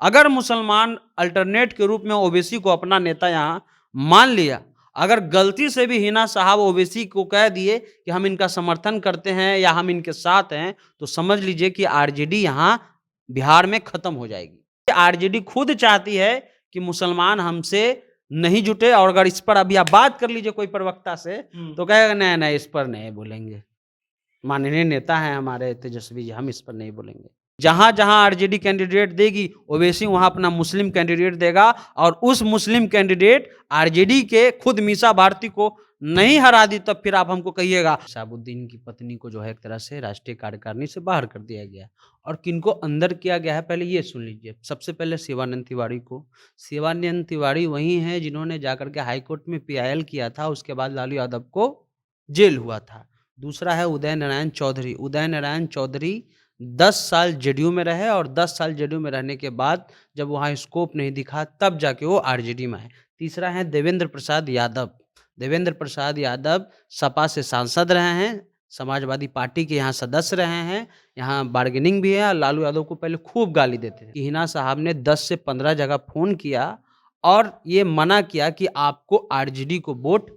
अगर मुसलमान अल्टरनेट के रूप में ओबीसी को अपना नेता यहाँ मान लिया, अगर गलती से भी हिना साहब ओबीसी को कह दिए कि हम इनका समर्थन करते हैं या हम इनके साथ हैं, तो समझ लीजिए कि आरजेडी यहाँ बिहार में खत्म हो जाएगी। आरजेडी खुद चाहती है कि मुसलमान हमसे नहीं जुटे, और अगर इस पर अभी आप बात कर लीजिए कोई प्रवक्ता से तो कहेगा नहीं नहीं इस पर नहीं बोलेंगे, माननीय नेता हैं हमारे तेजस्वी जी, हम इस पर नहीं बोलेंगे। जहां जहां आरजेडी कैंडिडेट देगी ओवैसी वहां अपना मुस्लिम कैंडिडेट देगा, और उस मुस्लिम कैंडिडेट आरजेडी के खुद मीसा भारती को नहीं हरा दी तब फिर आप हमको कहिएगा। शहाबुद्दीन की पत्नी को जो है एक तरह से राष्ट्रीय कार्यकारिणी से बाहर कर दिया गया, और किनको अंदर किया गया है पहले ये सुन लीजिए। सबसे पहले शिवानंद तिवारी को। शिवानंद तिवारी वही है जिन्होंने जाकर के हाईकोर्ट में पीआईएल किया था, उसके बाद लालू यादव को जेल हुआ था। दूसरा है उदय नारायण चौधरी। उदय नारायण चौधरी 10 साल जेडीयू में रहे, और 10 साल जेडीयू में रहने के बाद जब वहाँ स्कोप नहीं दिखा तब जाके वो आरजेडी में आए। तीसरा है देवेंद्र प्रसाद यादव। देवेंद्र प्रसाद यादव सपा से सांसद रहे हैं, समाजवादी पार्टी के यहाँ सदस्य रहे हैं, यहाँ बार्गेनिंग भी है। लालू यादव को पहले खूब गाली देते थे। हिना साहब ने 10 से 15 जगह फोन किया और ये मना किया कि आपको आरजेडी को वोट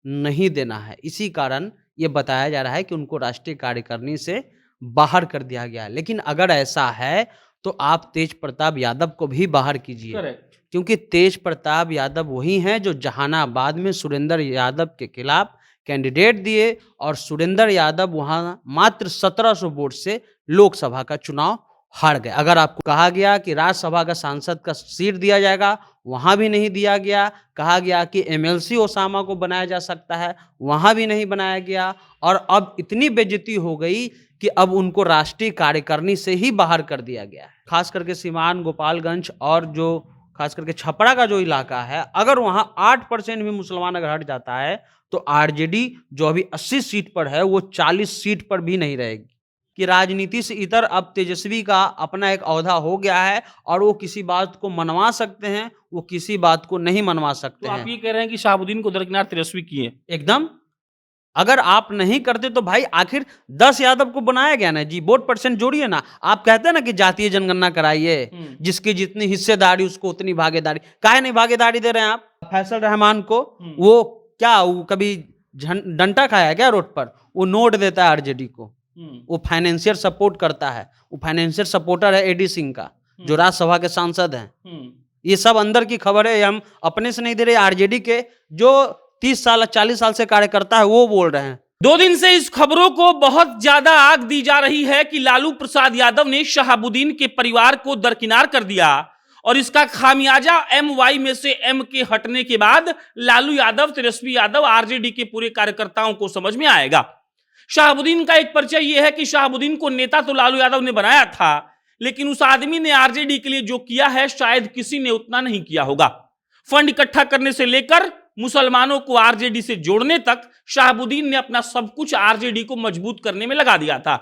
नहीं देना है। इसी कारण ये बताया जा रहा है कि उनको राष्ट्रीय कार्यकारिणी से बाहर कर दिया गया है। लेकिन अगर ऐसा है तो आप तेज प्रताप यादव को भी बाहर कीजिए, क्योंकि तेज प्रताप यादव वही हैं जो जहानाबाद में सुरेंद्र यादव के खिलाफ कैंडिडेट दिए, और सुरेंद्र यादव वहां मात्र 1700 वोट से लोकसभा का चुनाव हार गए। अगर आपको कहा गया कि राज्यसभा का सांसद का सीट दिया जाएगा, वहां भी नहीं दिया गया। कहा गया कि एमएलसी ओसामा को बनाया जा सकता है, वहां भी नहीं बनाया गया। और अब इतनी बेइज्जती हो गई कि अब उनको राष्ट्रीय कार्यकारिणी से ही बाहर कर दिया गया है। खास करके सीवान, गोपालगंज और जो खास करके छपरा का जो इलाका है, अगर वहां 8% भी मुसलमान अगर हट जाता है तो आरजेडी जो अभी 80 सीट पर है वो 40 सीट पर भी नहीं रहेगी। कि राजनीति से इतर अब तेजस्वी का अपना एक औहदा हो गया है, और वो किसी बात को मनवा सकते हैं, वो किसी बात को नहीं मनवा सकते तो हैं। आप ये कह रहे हैं कि शहाबुद्दीन को दरकिनार तेजस्वी किए? एकदम। अगर आप नहीं करते तो भाई आखिर 10 यादव को बनाया गया ना जी, वोट परसेंट जोड़िए ना। आप कहते हैं ना कि जातीय जनगणना कराइए, जिसकी जितनी हिस्सेदारी उसको उतनी भागीदारी। काहे नहीं भागीदारी दे रहे हैं आप फैसल रहमान को? वो क्या वो कभी डंटा खाया क्या रोड पर? वो नोट देता है आरजेडी को, वो फाइनेंशियल सपोर्ट करता है। वो फाइनेंशियल सपोर्टर है एडी सिंह का, जो राज्यसभा के सांसद हैं। ये सब अंदर की खबर है, हम अपने से नहीं दे रहे। आरजेडी के जो 30 साल 40 साल से कार्यकर्ता है वो बोल रहे हैं। 2 दिन से इस खबरों को बहुत ज्यादा आग दी जा रही है कि लालू प्रसाद यादव ने शहाबुद्दीन के परिवार को दरकिनार कर दिया, और इसका खामियाजा एमवाई में से एम के हटने के बाद लालू यादव, तेजस्वी यादव, आरजेडी के पूरे कार्यकर्ताओं को समझ में आएगा। शहाबुद्दीन का एक परिचय यह है कि शहाबुद्दीन को नेता तो लालू यादव ने बनाया था, लेकिन उस आदमी ने आरजेडी के लिए जो किया है शायद किसी ने उतना नहीं किया होगा। फंड इकट्ठा करने से लेकर मुसलमानों को आरजेडी से जोड़ने तक शहाबुद्दीन ने अपना सब कुछ आरजेडी को मजबूत करने में लगा दिया था।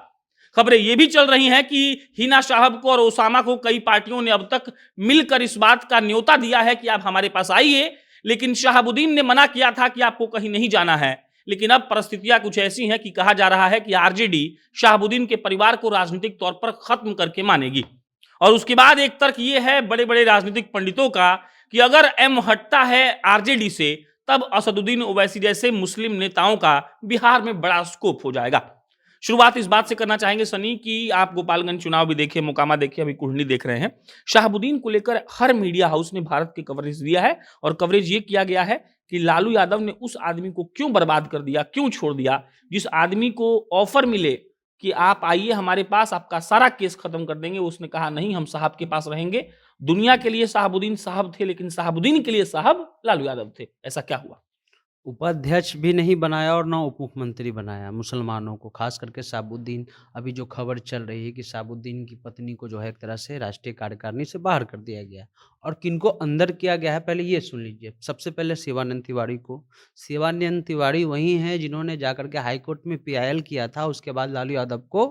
खबरें यह भी चल रही हैं कि हिना साहब को और ओसामा को कई पार्टियों ने अब तक मिलकर इस बात का न्योता दिया है कि आप हमारे पास आइए, लेकिन शहाबुद्दीन ने मना किया था कि आपको कहीं नहीं जाना है। लेकिन अब परिस्थितियां कुछ ऐसी हैं कि कहा जा रहा है कि आरजेडी शहाबुद्दीन के परिवार को राजनीतिक तौर पर खत्म करके मानेगी। और उसके बाद एक तर्क यह है बड़े बड़े राजनीतिक पंडितों का कि अगर एम हटता है आरजेडी से, तब असदुद्दीन ओवैसी जैसे मुस्लिम नेताओं का बिहार में बड़ा स्कोप हो जाएगा। शुरुआत इस बात से करना चाहेंगे सनी कि आप गोपालगंज चुनाव भी देखे, मोकामा देखे, अभी कुढ़नी देख रहे हैं। शहाबुद्दीन को लेकर हर मीडिया हाउस ने भारत के कवरेज दिया है, और कवरेज ये किया गया है कि लालू यादव ने उस आदमी को क्यों बर्बाद कर दिया, क्यों छोड़ दिया, जिस आदमी को ऑफर मिले कि आप आइए हमारे पास, आपका सारा केस खत्म कर देंगे, उसने कहा नहीं, हम साहब के पास रहेंगे। दुनिया के लिए शहाबुद्दीन साहब थे, लेकिन शहाबुद्दीन के लिए साहब लालू यादव थे। ऐसा क्या हुआ? उपाध्यक्ष भी नहीं बनाया और ना उप मुख्यमंत्री बनाया मुसलमानों को, खास करके शहाबुद्दीन। अभी जो खबर चल रही है कि शहाबुद्दीन की पत्नी को जो है एक तरह से राष्ट्रीय कार्यकारिणी से बाहर कर दिया गया, और किनको अंदर किया गया है पहले ये सुन लीजिए। सबसे पहले शिवानंद तिवारी को। शिवानंद तिवारी वही हैं जिन्होंने जाकर के हाईकोर्ट में पीआईएल किया था, उसके बाद लालू यादव को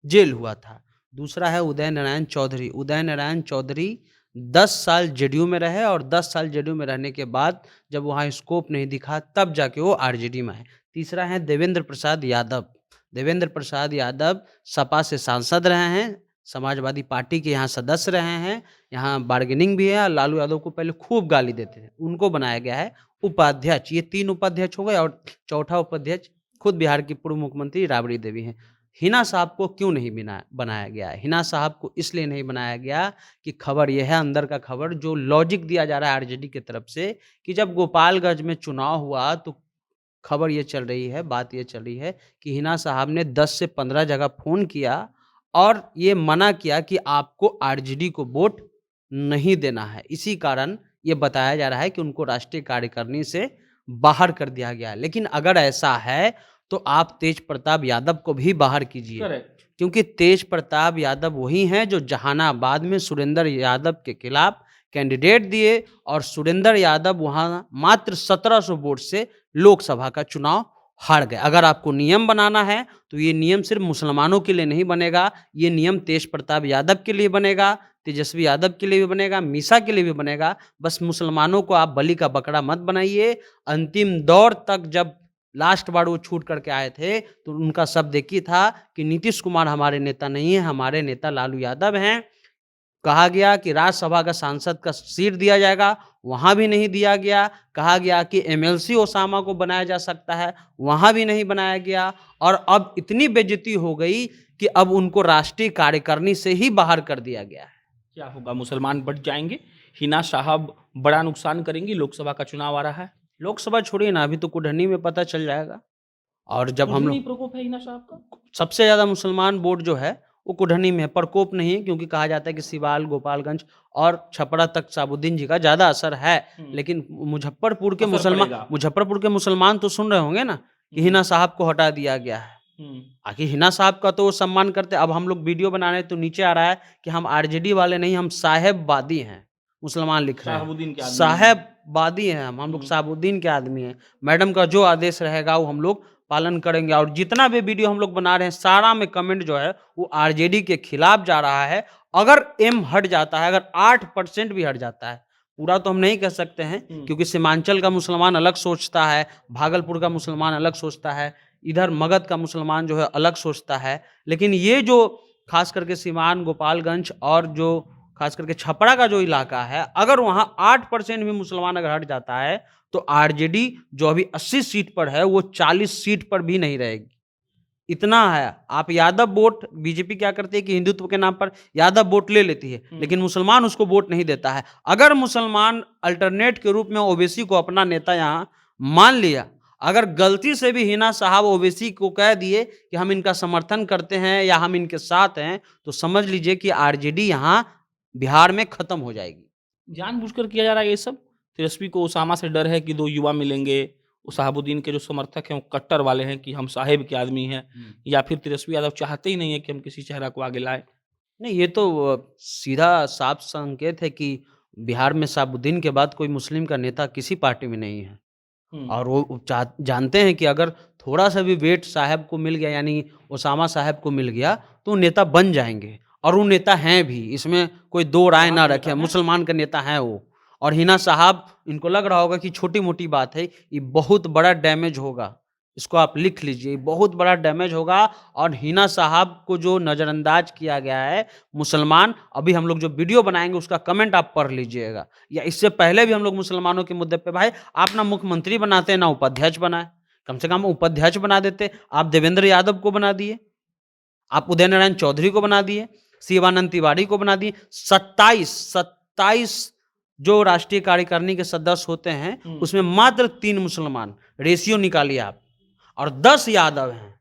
जेल हुआ था। दूसरा है उदय नारायण चौधरी। उदय नारायण चौधरी 10 साल जेडीयू में रहे, और 10 साल जेडीयू में रहने के बाद जब वहाँ स्कोप नहीं दिखा तब जाके वो आरजेडी में आए। तीसरा है देवेंद्र प्रसाद यादव। देवेंद्र प्रसाद यादव सपा से सांसद रहे हैं, समाजवादी पार्टी के यहाँ सदस्य रहे हैं, यहाँ बार्गेनिंग भी है और लालू यादव को पहले खूब गाली देते थे, उनको बनाया गया है उपाध्यक्ष। ये 3 उपाध्यक्ष हो गए और चौथा उपाध्यक्ष खुद बिहार की पूर्व मुख्यमंत्री राबड़ी देवी हैं। हिना साहब को क्यों नहीं बनाया गया है? हिना साहब को इसलिए नहीं बनाया गया कि खबर यह है, अंदर का खबर जो लॉजिक दिया जा रहा है आरजेडी की तरफ से, कि जब गोपालगंज में चुनाव हुआ तो खबर ये चल रही है, बात ये चल रही है कि हिना साहब ने 10 से 15 जगह फ़ोन किया और ये मना किया कि आपको आरजेडी को वोट नहीं देना है। इसी कारण ये बताया जा रहा है कि उनको राष्ट्रीय कार्यकारिणी से बाहर कर दिया गया है। लेकिन अगर ऐसा है तो आप तेज प्रताप यादव को भी बाहर कीजिए, करेक्ट। क्योंकि तेज प्रताप यादव वही हैं जो जहानाबाद में सुरेंद्र यादव के खिलाफ कैंडिडेट दिए और सुरेंद्र यादव वहाँ मात्र 1700 वोट से लोकसभा का चुनाव हार गए। अगर आपको नियम बनाना है तो ये नियम सिर्फ मुसलमानों के लिए नहीं बनेगा, ये नियम तेज प्रताप यादव के लिए बनेगा, तेजस्वी यादव के लिए भी बनेगा, मीसा के लिए भी बनेगा। बस मुसलमानों को आप बलि का बकरा मत बनाइए। अंतिम दौर तक जब लास्ट बार वो छूट करके आए थे तो उनका शब्द एक ही था कि नीतीश कुमार हमारे नेता नहीं है, हमारे नेता लालू यादव हैं। कहा गया कि राज्यसभा का सांसद का सीट दिया जाएगा, वहाँ भी नहीं दिया गया। कहा गया कि एमएलसी ओसामा को बनाया जा सकता है, वहाँ भी नहीं बनाया गया। और अब इतनी बेइज्जती हो गई कि अब उनको राष्ट्रीय कार्यकारिणी से ही बाहर कर दिया गया है। क्या होगा? मुसलमान बढ़ जाएंगे, हिना साहब बड़ा नुकसान करेंगी, लोकसभा का चुनाव आ रहा है। लोकसभा छोड़िए ना, अभी तो कुढ़नी में पता चल जाएगा। और जब हम लोग प्रकोप है हिना साहब का, सबसे ज़्यादा मुसलमान वोट जो है वो कुढ़नी में है, प्रकोप नहीं है, क्योंकि कहा जाता है कि सिवाल, गोपालगंज और छपरा तक साबुद्दीन जी का ज़्यादा असर है। लेकिन मुजफ्फरपुर के मुसलमान तो सुन रहे होंगे ना कि हिना साहब को हटा दिया गया है। आखिर हिना साहब का तो सम्मान करते। अब हम लोग वीडियो बना रहे हैं तो नीचे आ रहा है कि हम आरजेडी वाले नहीं, हम साहेबवादी हैं, मुसलमान लिख रहे हैं। साहेबवादी हैं हम लोग साहबुद्दीन के आदमी हैं। मैडम का जो आदेश रहेगा वो हम लोग पालन करेंगे। और जितना भी वीडियो हम लोग बना रहे हैं सारा में कमेंट जो है वो आरजेडी के खिलाफ जा रहा है। अगर एम हट जाता है, अगर 8% भी हट जाता है, पूरा तो हम नहीं कह सकते हैं, क्योंकि सीमांचल का मुसलमान अलग सोचता है, भागलपुर का मुसलमान अलग सोचता है, इधर मगध का मुसलमान जो है अलग सोचता है। लेकिन ये जो खास करके सीवान, गोपालगंज और जो खास करके छपरा का जो इलाका है, अगर वहाँ 8% भी मुसलमान अगर हट जाता है तो आरजेडी जो अभी 80 सीट पर है वो 40 सीट पर भी नहीं रहेगी। इतना है। आप यादव वोट, बीजेपी क्या करती है कि हिंदुत्व के नाम पर यादव वोट ले लेती है, लेकिन मुसलमान उसको वोट नहीं देता है। अगर मुसलमान अल्टरनेट के रूप में ओबीसी को अपना नेता यहाँ मान लिया, अगर गलती से भी हिना साहब ओबीसी को कह दिए कि हम इनका समर्थन करते हैं या हम इनके साथ हैं, तो समझ लीजिए कि आरजेडी यहाँ बिहार में खत्म हो जाएगी। जानबूझकर किया जा रहा है ये सब। तेजस्वी को उसामा से डर है कि 2 युवा मिलेंगे, शहाबुद्दीन के जो समर्थक हैं वो कट्टर वाले हैं कि हम साहेब के आदमी हैं, या फिर तेजस्वी यादव चाहते ही नहीं है कि हम किसी चेहरा को आगे लाए। नहीं, ये तो सीधा साफ संकेत है कि बिहार में शहाबुद्दीन के बाद कोई मुस्लिम का नेता किसी पार्टी में नहीं है। और वो जानते हैं कि अगर थोड़ा सा भी वेट साहब को मिल गया, यानी ओसामा साहब को मिल गया, तो वो नेता बन जाएंगे। और वो नेता हैं भी, इसमें कोई दो राय ना रखे, मुसलमान का नेता हैं वो। और हिना साहब, इनको लग रहा होगा कि छोटी मोटी बात है, ये बहुत बड़ा डैमेज होगा। इसको आप लिख लीजिए, बहुत बड़ा डैमेज होगा। और हिना साहब को जो नज़रअंदाज किया गया है मुसलमान, अभी हम लोग जो वीडियो बनाएंगे उसका कमेंट आप पढ़ लीजिएगा। या इससे पहले भी हम लोग मुसलमानों के मुद्दे पे, भाई आप ना मुख्यमंत्री बनाते हैं ना उपाध्यक्ष बनाए, कम से कम उपाध्यक्ष बना देते। आप देवेंद्र यादव को बना दिए, आप उदय नारायण चौधरी को बना दिए, शिवानंद तिवारी को बना दिए। 27 जो राष्ट्रीय कार्यकारिणी के सदस्य होते हैं उसमें मात्र 3 मुसलमान, रेशियो निकालिए आप, और 10 यादव हैं।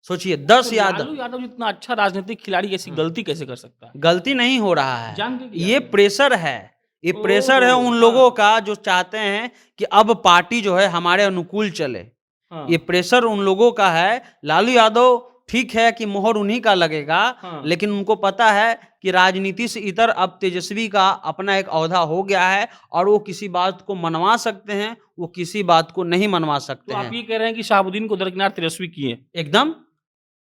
सोचिए 10 यादव। लालू यादव जितना अच्छा राजनीतिक खिलाड़ी ऐसी गलती कैसे कर सकता है? गलती नहीं हो रहा है, जान के किया ये प्रेशर है। ये प्रेशर है उन लोगों का जो चाहते हैं कि अब पार्टी जो है हमारे अनुकूल चले। ये प्रेशर उन लोगों का है। लालू यादव ठीक है कि मोहर उन्हीं का लगेगा, लेकिन उनको पता है कि राजनीति से इतर अब तेजस्वी का अपना एक औहदा हो गया है और वो किसी बात को मनवा सकते हैं, वो किसी बात को नहीं मनवा सकते हैं। आप ये कह रहे हैं कि शहाबुद्दीन को दरकिनार तेजस्वी किए? एकदम।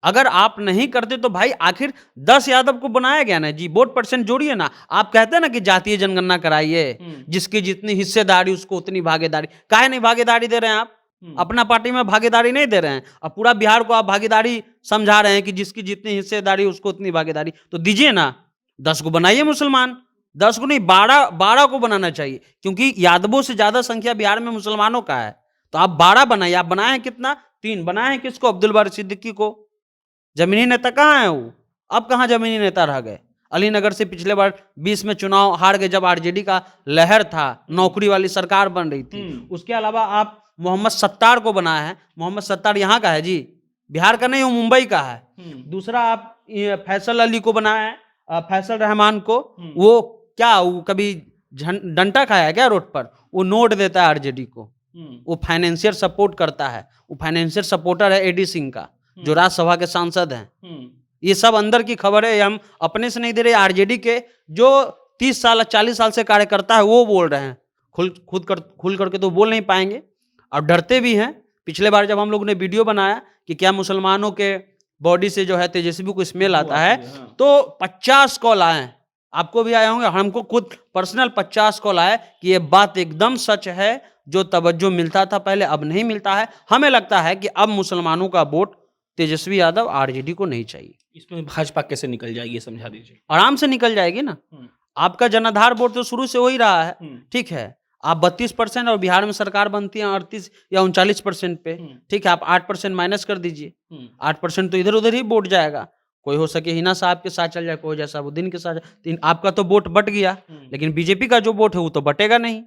अगर आप नहीं करते तो भाई आखिर 10 यादव को बनाया गया ना जी, वोट परसेंट जोड़िए ना। आप कहते हैं ना कि जातीय जनगणना कराइए, जिसकी जितनी हिस्सेदारी उसको उतनी भागीदारी। काहे नहीं भागीदारी दे रहे हैं आप? अपना पार्टी में भागीदारी नहीं दे रहे हैं। अब पूरा बिहार को आप भागीदारी समझा रहे हैं कि जिसकी जितनी हिस्सेदारी उसको उतनी भागीदारी, तो दीजिए ना, 10 को बनाइए मुसलमान, 10 को नहीं 12 को बनाना चाहिए, क्योंकि यादवों से ज्यादा संख्या बिहार में मुसलमानों का है। तो आप 12 बनाइए। आप बनाए हैं कितना? 3 बनाए हैं। किसको? अब्दुल बारी सिद्दीकी को। जमीनी नेता कहाँ है वो? अब कहाँ जमीनी नेता रह गए? अलीनगर से पिछले बार 20 में चुनाव हार गए, जब आरजेडी का लहर था, नौकरी वाली सरकार बन रही थी। उसके अलावा आप मोहम्मद सत्तार को बनाया है। मोहम्मद सत्तार यहाँ का है जी, बिहार का नहीं, वो मुंबई का है। दूसरा आप फैसल अली को बनाया है, फैसल रहमान को। वो क्या, वो कभी डंटा खाया है क्या रोड पर? वो नोट देता है आरजेडी को, वो फाइनेंशियल सपोर्ट करता है। वो फाइनेंशियल सपोर्टर है एडी सिंह का, जो राज्यसभा के सांसद हैं। ये सब अंदर की खबर है, हम अपने से नहीं दे रहे। आरजेडी के जो 30 साल 40 साल से कार्यकर्ता है वो बोल रहे हैं। खुल करके तो बोल नहीं पाएंगे और डरते भी हैं। पिछले बार जब हम लोग ने वीडियो बनाया कि क्या मुसलमानों के बॉडी से जो है तेजस्वी को स्मेल आता है, तो 50 कॉल आए। आपको भी आए होंगे, हमको खुद पर्सनल 50 कॉल आए कि ये बात एकदम सच है। जो तवज्जो मिलता था पहले, अब नहीं मिलता है। हमें लगता है कि अब मुसलमानों का वोट तेजस्वी यादव, आरजेडी को नहीं चाहिए। इसमें भाजपा कैसे निकल जाएगी, ये समझा दीजिए। आराम से निकल जाएगी ना। आपका जनाधार वोट तो शुरू से हो ही रहा है, ठीक है। आप 32% और बिहार में सरकार बनती है 38 या 39% पे, ठीक है। आप 8% माइनस कर दीजिए, 8% तो इधर उधर ही वोट जाएगा। कोई हो सके हिना साहब के साथ चल जाए, कोई जैसाबुद्दीन के साथ। आपका तो वोट बट गया, लेकिन बीजेपी का जो वोट है वो तो बटेगा नहीं।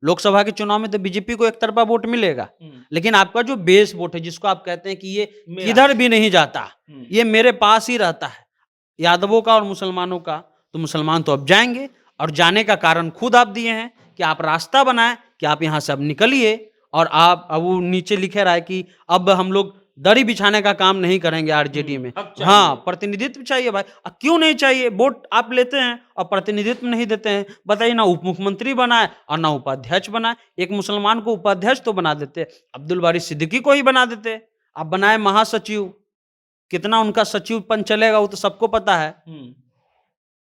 लोकसभा के चुनाव में तो बीजेपी को एक तरफा वोट मिलेगा, लेकिन आपका जो बेस वोट है, जिसको आप कहते हैं कि ये किधर भी नहीं जाता, ये मेरे पास ही रहता है, यादवों का और मुसलमानों का, तो मुसलमान तो अब जाएंगे। और जाने का कारण खुद आप दिए हैं कि आप रास्ता बनाएं कि आप यहां से अब निकलिए। और आप अब वो नीचे लिखे रहा है कि अब हम लोग दरी बिछाने का काम नहीं करेंगे आरजेडी में। हाँ, प्रतिनिधित्व चाहिए भाई। क्यों नहीं चाहिए? वोट आप लेते हैं और प्रतिनिधित्व नहीं देते हैं। बताइए ना, उप मुख्यमंत्री बनाए और ना उपाध्यक्ष बनाए। एक मुसलमान को उपाध्यक्ष तो बना देते, अब्दुल बारी सिद्दीकी को ही बना देते। आप बनाए महासचिव, कितना उनका सचिवपन चलेगा वो तो सबको पता है।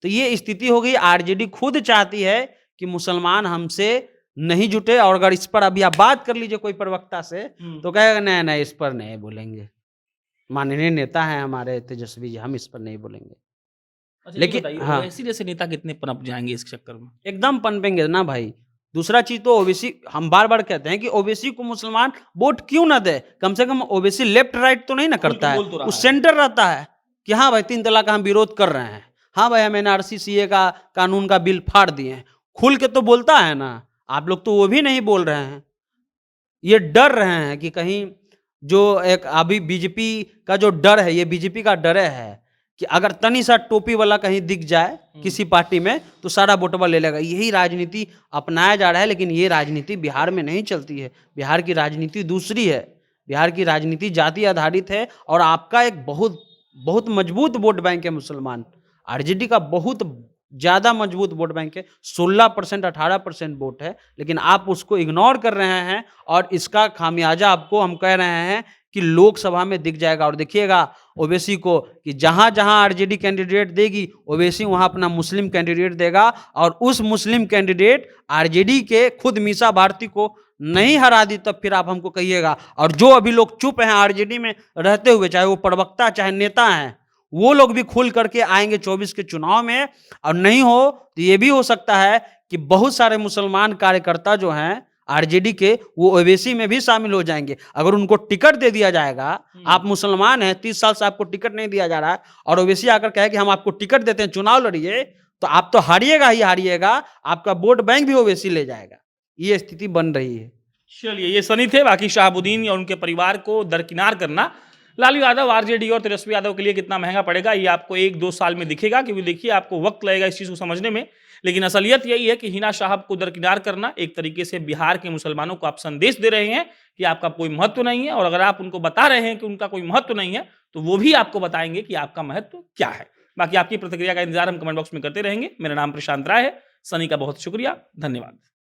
तो ये स्थिति हो गई। आरजेडी खुद चाहती है कि मुसलमान हमसे नहीं जुटे। और अगर इस पर अभी आप बात कर लीजिए कोई प्रवक्ता से, तो कहेगा नहीं नहीं इस पर नहीं बोलेंगे, माननीय नेता हैं हमारे तेजस्वी जी, हम इस पर नहीं बोलेंगे। अच्छा, लेकिन हाँ, ऐसे जैसे नेता कितने पनप जाएंगे इस चक्कर में? एकदम पनपेंगे ना भाई। दूसरा चीज तो ओबीसी, हम बार बार कहते हैं कि ओबीसी को मुसलमान वोट क्यों ना दे। कम से कम ओबीसी लेफ्ट राइट तो नहीं ना करता है, वो सेंटर रहता है कि हाँ भाई 3 तलाक का हम विरोध कर रहे हैं, हाँ भाई हम एनआरसी सीए का कानून का बिल फाड़ दिए हैं, खुल के तो बोलता है ना। आप लोग तो वो भी नहीं बोल रहे हैं। ये डर रहे हैं कि कहीं जो एक अभी बीजेपी का जो डर है, ये बीजेपी का डर है कि अगर तनी सा टोपी वाला कहीं दिख जाए किसी पार्टी में तो सारा वोटवा ले लेगा। यही राजनीति अपनाया जा रहा है, लेकिन ये राजनीति बिहार में नहीं चलती है। बिहार की राजनीति दूसरी है। बिहार की राजनीति जाति आधारित है और आपका एक बहुत बहुत मजबूत वोट बैंक है मुसलमान। आरजेडी का बहुत ज्यादा मजबूत वोट बैंक है, 16% 18% वोट है, लेकिन आप उसको इग्नोर कर रहे हैं और इसका खामियाजा आपको हम कह रहे हैं कि लोकसभा में दिख जाएगा। और देखिएगा ओवैसी को कि जहां जहां आरजेडी कैंडिडेट देगी, ओवैसी वहां अपना मुस्लिम कैंडिडेट देगा और उस मुस्लिम कैंडिडेट आरजेडी के खुद मीसा भारती को नहीं हरा दी, तब फिर आप हमको कहिएगा। और जो अभी लोग चुप हैं आरजेडी में रहते हुए, चाहे वो प्रवक्ता चाहे नेता हैं, वो लोग भी खुल करके आएंगे 24 के चुनाव में। और नहीं हो तो ये भी हो सकता है कि बहुत सारे मुसलमान कार्यकर्ता जो हैं आरजेडी के, वो ओवैसी में भी शामिल हो जाएंगे। अगर उनको टिकट दे दिया जाएगा, आप मुसलमान हैं, 30 साल से आपको टिकट नहीं दिया जा रहा है और ओवैसी आकर कहे कि हम आपको टिकट देते हैं, चुनाव लड़िए, तो आप तो हारिएगा ही हारिएगा, आपका वोट बैंक भी ओवैसी ले जाएगा। ये स्थिति बन रही है। चलिए, ये सनी थे। बाकी शहाबुद्दीन और उनके परिवार को दरकिनार करना लालू यादव, आरजेडी और तेजस्वी यादव के लिए कितना महंगा पड़ेगा, ये आपको 1-2 साल में दिखेगा। क्योंकि देखिए, आपको वक्त लगेगा इस चीज़ को समझने में। लेकिन असलियत यही है कि हिना साहब को दरकिनार करना एक तरीके से बिहार के मुसलमानों को आप संदेश दे रहे हैं कि आपका कोई महत्व नहीं है। और अगर आप उनको बता रहे हैं कि उनका कोई महत्व नहीं है, तो वो भी आपको बताएंगे कि आपका महत्व क्या है। बाकी आपकी प्रतिक्रिया का इंतजार हम कमेंट बॉक्स में करते रहेंगे। मेरा नाम प्रशांत राय है। सनी का बहुत शुक्रिया, धन्यवाद।